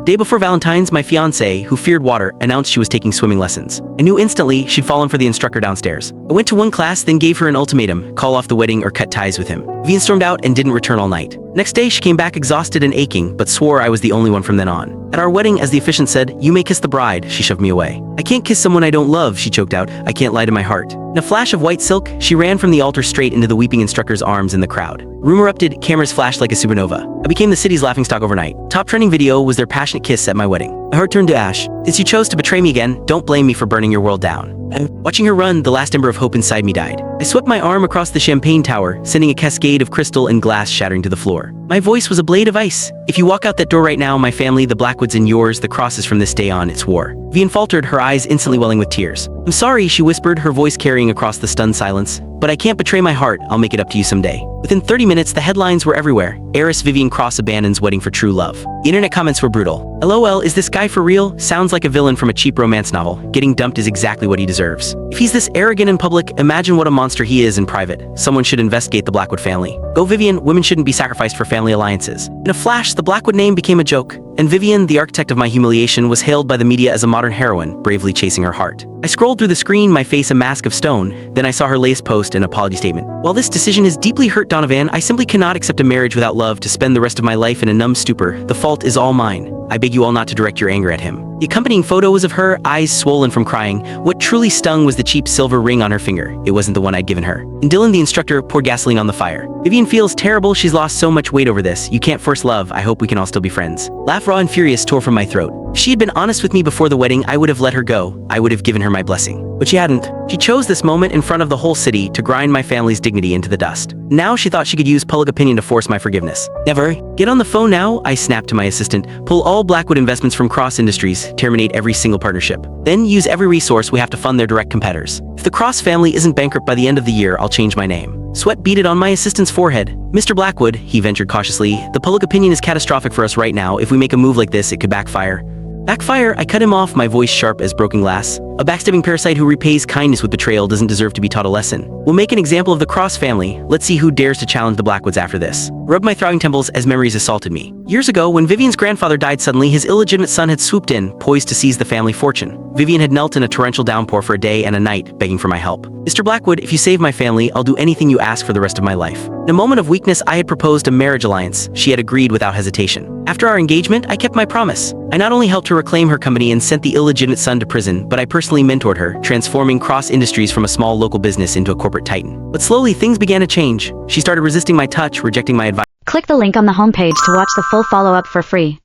Day before Valentine's, my fiancée, who feared water, announced she was taking swimming lessons. I knew instantly she'd fallen for the instructor downstairs. I went to one class, then gave her an ultimatum: call off the wedding or cut ties with him. Vivian stormed out and didn't return all night. Next day, she came back exhausted and aching, but swore I was the only one from then on. At our wedding, as the officiant said, "You may kiss the bride," she shoved me away. "I can't kiss someone I don't love," she choked out. "I can't lie to my heart." In a flash of white silk, she ran from the altar straight into the weeping instructor's arms in the crowd. Rumor erupted, cameras flashed like a supernova. I became the city's laughingstock overnight. Top trending video was their passionate kiss at my wedding. My heart turned to ash. Since you chose to betray me again, don't blame me for burning your world down. Watching her run, the last ember of hope inside me died. I swept my arm across the champagne tower, sending a cascade of crystal and glass shattering to the floor. My voice was a blade of ice. "If you walk out that door right now, my family, the Blackwoods and yours, the crosses from this day on, it's war." Vivian faltered, her eyes instantly welling with tears. "I'm sorry," she whispered, her voice carrying across the stunned silence. "But I can't betray my heart. I'll make it up to you someday." Within 30 minutes, the headlines were everywhere. Heiress Vivian Cross abandons wedding for true love. The internet comments were brutal. "LOL, is this guy for real? Sounds like a villain from a cheap romance novel. Getting dumped is exactly what he deserves. If he's this arrogant in public, imagine what a monster he is in private. Someone should investigate the Blackwood family. Go Vivian, women shouldn't be sacrificed for family alliances." In a flash, the Blackwood name became a joke, and Vivian, the architect of my humiliation, was hailed by the media as a modern heroine, bravely chasing her heart. I scrolled through the screen, my face a mask of stone. Then I saw her latest post and apology statement. "While this decision has deeply hurt Donovan, I simply cannot accept a marriage without love to spend the rest of my life in a numb stupor. The fault is all mine. I beg you all not to direct your anger at him." The accompanying photo was of her, eyes swollen from crying. What truly stung was the cheap silver ring on her finger. It wasn't the one I'd given her. And Dylan, the instructor, poured gasoline on the fire. "Vivian feels terrible. She's lost so much weight over this. You can't force love. I hope we can all still be friends." Laugh raw and furious tore from my throat. If she had been honest with me before the wedding, I would have let her go. I would have given her my blessing. But she hadn't. She chose this moment in front of the whole city to grind my family's dignity into the dust. Now she thought she could use public opinion to force my forgiveness. Never. "Get on the phone now," I snapped to my assistant. "Pull all Blackwood investments from Cross Industries. Terminate every single partnership. Then use every resource we have to fund their direct competitors. If the Cross family isn't bankrupt by the end of the year, I'll change my name." Sweat beaded on my assistant's forehead. "Mr. Blackwood," he ventured cautiously, "the public opinion is catastrophic for us right now. If we make a move like this, it could backfire." "Backfire?" I cut him off, my voice sharp as broken glass. "A backstabbing parasite who repays kindness with betrayal doesn't deserve to be taught a lesson. We'll make an example of the Cross family. Let's see who dares to challenge the Blackwoods after this." Rubbed my throbbing temples as memories assaulted me. Years ago, when Vivian's grandfather died suddenly, his illegitimate son had swooped in, poised to seize the family fortune. Vivian had knelt in a torrential downpour for a day and a night, begging for my help. "Mr. Blackwood, if you save my family, I'll do anything you ask for the rest of my life." In a moment of weakness, I had proposed a marriage alliance. She had agreed without hesitation. After our engagement, I kept my promise. I not only helped her reclaim her company and sent the illegitimate son to prison, but I personally mentored her, transforming Cross Industries from a small local business into a corporate titan. But slowly, things began to change. She started resisting my touch, rejecting my advice. Click the link on the homepage to watch the full follow-up for free.